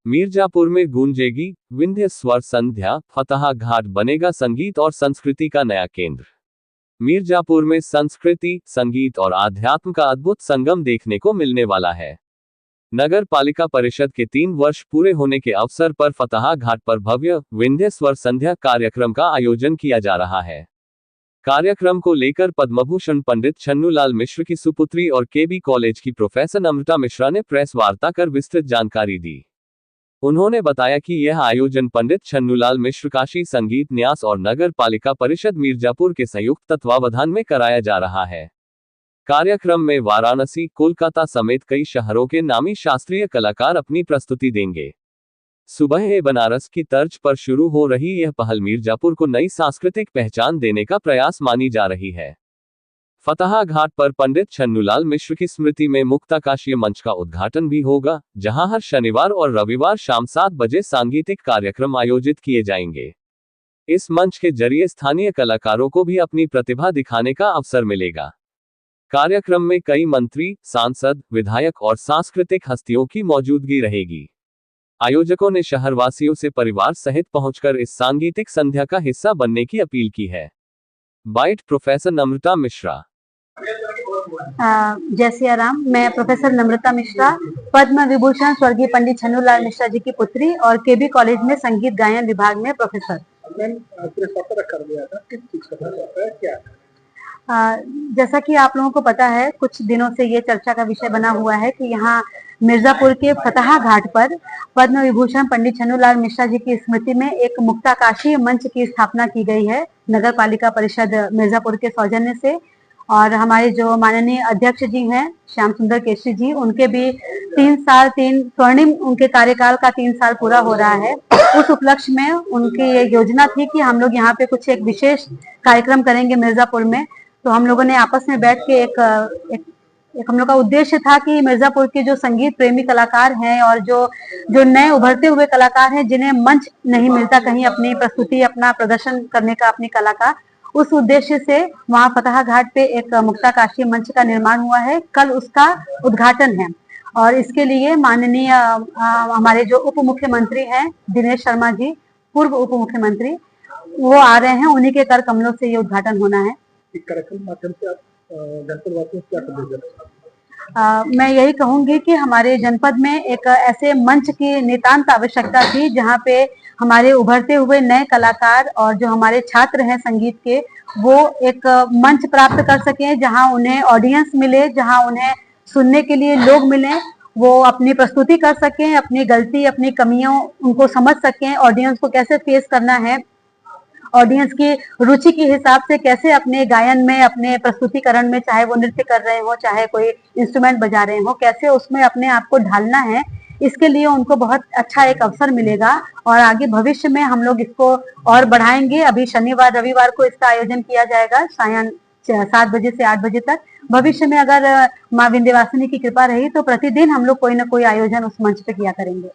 मिर्जापुर में गूंजेगी विंध्य स्वर संध्या, फतहा घाट बनेगा संगीत और संस्कृति का नया केंद्र। मिर्जापुर में संस्कृति, संगीत और आध्यात्म का अद्भुत संगम देखने को मिलने वाला है। नगर पालिका परिषद के 3 वर्ष पूरे होने के अवसर पर फतहा घाट पर भव्य विंध्य स्वर संध्या कार्यक्रम का आयोजन किया जा रहा है। कार्यक्रम को लेकर पद्मभूषण पंडित छन्नूलाल मिश्र की सुपुत्री और केबी कॉलेज की प्रोफेसर नम्रता मिश्रा ने प्रेस वार्ता कर विस्तृत जानकारी दी। उन्होंने बताया कि यह आयोजन पंडित छन्नूलाल मिश्र काशी संगीत न्यास और नगर पालिका परिषद मिर्जापुर के संयुक्त तत्वावधान में कराया जा रहा है। कार्यक्रम में वाराणसी, कोलकाता समेत कई शहरों के नामी शास्त्रीय कलाकार अपनी प्रस्तुति देंगे। सुबह बनारस की तर्ज पर शुरू हो रही यह पहल मिर्जापुर को नई सांस्कृतिक पहचान देने का प्रयास मानी जा रही है। फतहा घाट पर पंडित छन्नूलाल मिश्र की स्मृति में मुक्ताकाशीय मंच का उद्घाटन भी होगा, जहां हर शनिवार और रविवार शाम 7 बजे सांगीतिक कार्यक्रम आयोजित किए जाएंगे। इस मंच के जरिए स्थानीय कलाकारों को भी अपनी प्रतिभा दिखाने का अवसर मिलेगा। कार्यक्रम में कई मंत्री, सांसद, विधायक और सांस्कृतिक हस्तियों की मौजूदगी रहेगी। आयोजकों ने शहरवासियों से परिवार सहित पहुंचकर इस सांगीतिक संध्या का हिस्सा बनने की अपील की है। बाइट प्रोफेसर नम्रता मिश्रा। जय सिया राम। मैं प्रोफेसर नम्रता मिश्रा, पद्म विभूषण स्वर्गीय पंडित छन्नूलाल मिश्रा जी की पुत्री और केबी कॉलेज में संगीत गायन विभाग में प्रोफेसर। जैसा कि आप लोगों को पता है, कुछ दिनों से ये चर्चा का विषय बना हुआ है कि यहाँ मिर्जापुर के फतहा घाट पर पद्म विभूषण पंडित छन्नूलाल मिश्रा जी की स्मृति में एक मुक्ताकाशी मंच की स्थापना की गई है नगर पालिका परिषद मिर्जापुर के सौजन्य से। और हमारे जो माननीय अध्यक्ष जी हैं श्याम सुंदर केसरी जी, उनके भी 3 स्वर्णिम उनके कार्यकाल का 3 साल पूरा हो रहा है। उस उपलक्ष्य में उनकी ये योजना थी कि हम लोग यहाँ पे कुछ एक विशेष कार्यक्रम करेंगे मिर्जापुर में। तो हम लोगों ने आपस में बैठ के एक हम लोग का उद्देश्य था कि मिर्जापुर के जो संगीत प्रेमी कलाकार हैं और जो नए उभरते हुए कलाकार हैं, जिन्हें मंच नहीं मिलता कहीं अपनी प्रस्तुति, अपना प्रदर्शन करने का अपनी कला का, उस उद्देश्य से वहां फतहा घाट पे एक मुक्ताकाशी मंच का निर्माण हुआ है। कल उसका उद्घाटन है और इसके लिए माननीय हमारे जो उप मुख्यमंत्री हैं दिनेश शर्मा जी, पूर्व उप मुख्यमंत्री, वो आ रहे हैं। उन्हीं के कर कमलों से ये उद्घाटन होना है। कार्यक्रम माध्यम से आप जनपद वासियों को क्या संदेश? मैं यही कहूंगी कि हमारे जनपद में एक ऐसे मंच की नितांत आवश्यकता थी जहाँ पे हमारे उभरते हुए नए कलाकार और जो हमारे छात्र हैं संगीत के, वो एक मंच प्राप्त कर सकें जहाँ उन्हें ऑडियंस मिले, जहाँ उन्हें सुनने के लिए लोग मिले, वो अपनी प्रस्तुति कर सकें, अपनी गलती, अपनी कमियों उनको समझ सकें, ऑडियंस को कैसे फेस करना है, ऑडियंस की रुचि के हिसाब से कैसे अपने गायन में, अपने प्रस्तुतिकरण में, चाहे वो नृत्य कर रहे हो, चाहे कोई इंस्ट्रूमेंट बजा रहे हो, कैसे उसमें अपने आप को ढालना है, इसके लिए उनको बहुत अच्छा एक अवसर मिलेगा। और आगे भविष्य में हम लोग इसको और बढ़ाएंगे। अभी शनिवार रविवार को इसका आयोजन किया जाएगा सायं 7 बजे से 8 बजे तक। भविष्य में अगर माँ विंध्यवासिनी की कृपा रही तो प्रतिदिन हम लोग कोई ना कोई आयोजन उस मंच पे किया करेंगे।